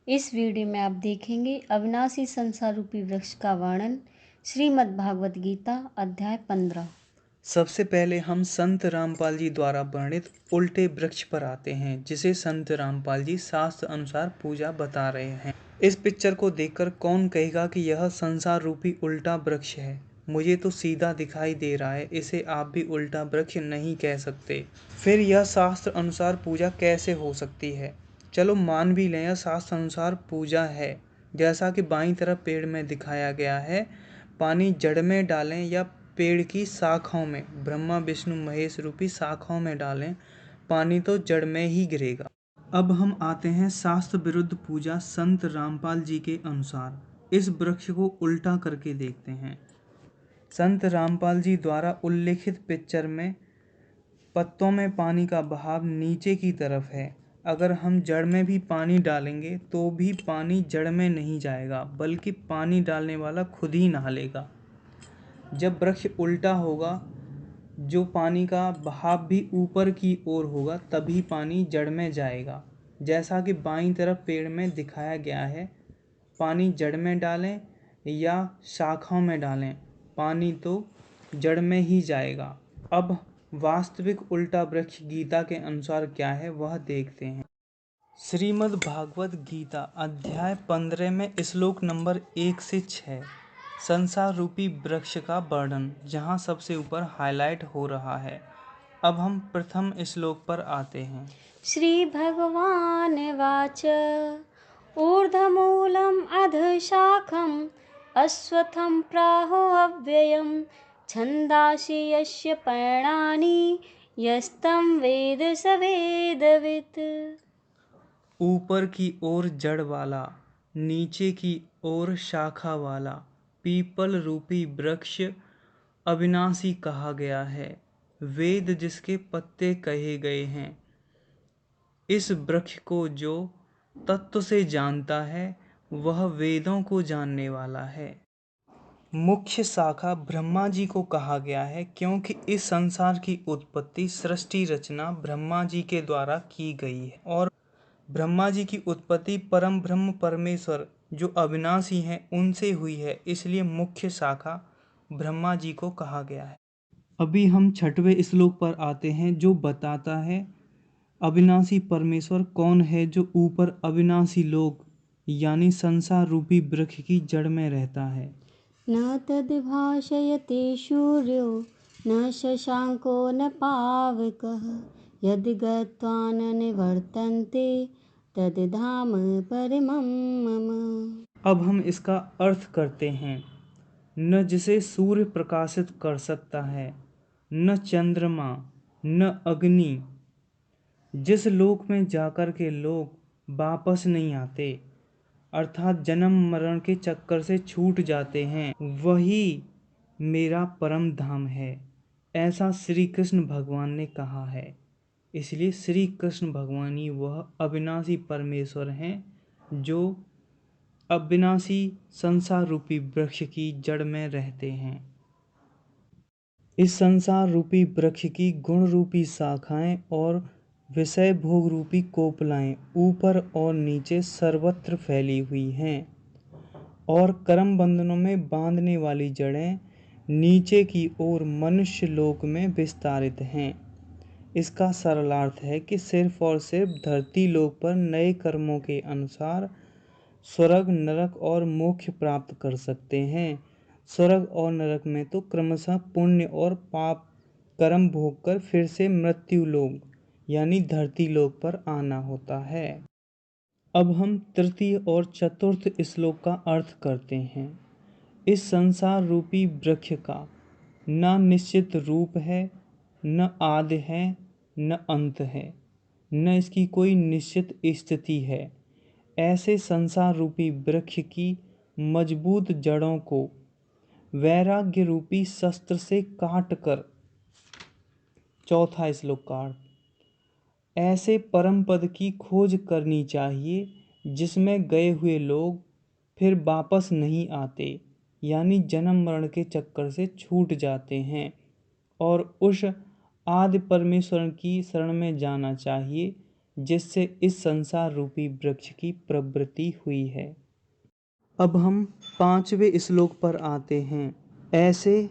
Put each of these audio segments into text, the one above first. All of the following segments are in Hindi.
इस वीडियो में आप देखेंगे अविनाशी संसार रूपी वृक्ष का वर्णन। श्रीमद् भागवत गीता अध्याय 15। सबसे पहले हम संत रामपाल जी द्वारा वर्णित उल्टे वृक्ष पर आते हैं, जिसे संत रामपाल जी शास्त्र अनुसार पूजा बता रहे हैं। इस पिक्चर को देखकर कौन कहेगा कि यह संसार रूपी उल्टा वृक्ष है। मुझे तो सीधा दिखाई दे रहा है, इसे आप भी उल्टा वृक्ष नहीं कह सकते। फिर यह शास्त्र अनुसार पूजा कैसे हो सकती है? चलो मान भी लें यह शास्त्र अनुसार पूजा है। जैसा कि बाईं तरफ पेड़ में दिखाया गया है, पानी जड़ में डालें या पेड़ की शाखाओं में, ब्रह्मा विष्णु महेश रूपी शाखाओं में डालें, पानी तो जड़ में ही गिरेगा। अब हम आते हैं शास्त्र विरुद्ध पूजा संत रामपाल जी के अनुसार। इस वृक्ष को उल्टा करके देखते हैं। संत रामपाल जी द्वारा उल्लेखित पिक्चर में पत्तों में पानी का बहाव नीचे की तरफ है। अगर हम जड़ में भी पानी डालेंगे तो भी पानी जड़ में नहीं जाएगा, बल्कि पानी डालने वाला खुद ही नहा लेगा। जब वृक्ष उल्टा होगा, जो पानी का बहाव भी ऊपर की ओर होगा, तभी पानी जड़ में जाएगा। जैसा कि बाईं तरफ पेड़ में दिखाया गया है, पानी जड़ में डालें या शाखाओं में डालें, पानी तो जड़ में ही जाएगा। अब वास्तविक उल्टा वृक्ष गीता के अनुसार क्या है वह देखते हैं। श्रीमद् भागवत गीता अध्याय 15 में श्लोक नंबर 1 से 6 संसार रूपी वृक्ष का वर्णन, जहाँ सबसे ऊपर हाईलाइट हो रहा है। अब हम प्रथम श्लोक पर आते हैं। श्री भगवान वाच ऊर्ध्वमूलम् अधशाखम् अश्वत्थं प्राहो अव्ययम् छन्दांसि यस्य पर्णानि यस्तं वेद स वेदवित्। ऊपर की ओर जड़ वाला, नीचे की ओर शाखा वाला पीपल रूपी वृक्ष अविनाशी कहा गया है। वेद जिसके पत्ते कहे गए हैं। इस वृक्ष को जो तत्व से जानता है वह वेदों को जानने वाला है। मुख्य शाखा ब्रह्मा जी को कहा गया है, क्योंकि इस संसार की उत्पत्ति सृष्टि रचना ब्रह्मा जी के द्वारा की गई है और ब्रह्मा जी की उत्पत्ति परम ब्रह्म परमेश्वर जो अविनाशी हैं उनसे हुई है, इसलिए मुख्य शाखा ब्रह्मा जी को कहा गया है। अभी हम छठवें श्लोक पर आते हैं, जो बताता है अविनाशी परमेश्वर कौन है, जो ऊपर अविनाशी लोक यानी संसार रूपी वृक्ष की जड़ में रहता है। न तद्भाषयते सूर्यो न शशांको न पावकः यद् गत्वा न निवर्तन्ते तद्धाम परमं मम। अब हम इसका अर्थ करते हैं। न जिसे सूर्य प्रकाशित कर सकता है, न चंद्रमा, न अग्नि, जिस लोक में जाकर के लोग वापस नहीं आते, अर्थात जन्म मरण के चक्कर से छूट जाते हैं, वही मेरा परम धाम है, ऐसा श्री कृष्ण भगवान ने कहा है। इसलिए श्री कृष्ण भगवान ही वह अविनाशी परमेश्वर हैं, जो अविनाशी संसार रूपी वृक्ष की जड़ में रहते हैं। इस संसार रूपी वृक्ष की गुण रूपी शाखाएं और विषय भोग रूपी कोपलाएं ऊपर और नीचे सर्वत्र फैली हुई हैं और कर्म बंधनों में बांधने वाली जड़ें नीचे की ओर मनुष्य लोक में विस्तारित हैं। इसका सरलार्थ है कि सिर्फ और सिर्फ धरती लोक पर नए कर्मों के अनुसार स्वर्ग नरक और मोक्ष प्राप्त कर सकते हैं। स्वर्ग और नरक में तो क्रमशः पुण्य और पाप कर्म भोग कर फिर से मृत्यु लोक यानी धरती लोक पर आना होता है। अब हम तृतीय और चतुर्थ श्लोक का अर्थ करते हैं। इस संसार रूपी वृक्ष का न निश्चित रूप है, न आदि है, न अंत है, न इसकी कोई निश्चित स्थिति है। ऐसे संसार रूपी वृक्ष की मजबूत जड़ों को वैराग्य रूपी शस्त्र से काट कर, चौथा श्लोक का अर्थ, ऐसे परम पद की खोज करनी चाहिए जिसमें गए हुए लोग फिर वापस नहीं आते, यानी जन्म मरण के चक्कर से छूट जाते हैं, और उस आदि परमेश्वर की शरण में जाना चाहिए जिससे इस संसार रूपी वृक्ष की प्रवृत्ति हुई है। अब हम 5वें श्लोक पर आते हैं। ऐसे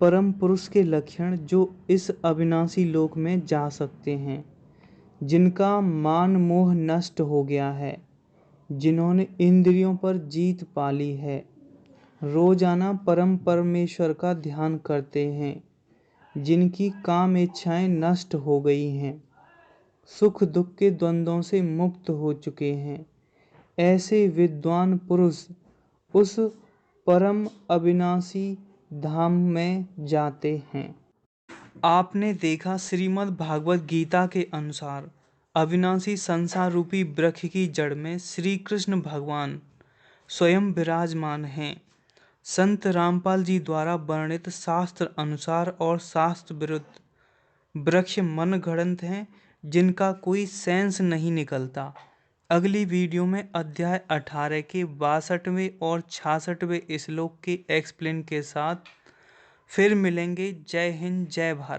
परम पुरुष के लक्षण जो इस अविनाशी लोक में जा सकते हैं, जिनका मान मोह नष्ट हो गया है, जिन्होंने इंद्रियों पर जीत पा ली है, रोजाना परम परमेश्वर का ध्यान करते हैं, जिनकी काम इच्छाएं नष्ट हो गई हैं, सुख दुख के द्वंद्वों से मुक्त हो चुके हैं, ऐसे विद्वान पुरुष उस परम अविनाशी धाम में जाते हैं। आपने देखा श्रीमद् भागवत गीता के अनुसार अविनाशी संसार रूपी वृक्ष की जड़ में श्री कृष्ण भगवान स्वयं विराजमान हैं। संत रामपाल जी द्वारा वर्णित शास्त्र अनुसार और शास्त्र विरुद्ध वृक्ष मनगढ़ंत हैं, जिनका कोई सेंस नहीं निकलता। अगली वीडियो में अध्याय 18 के 62वें और 66वें श्लोक के एक्सप्लेन के साथ फिर मिलेंगे। जय हिंद, जय भारत।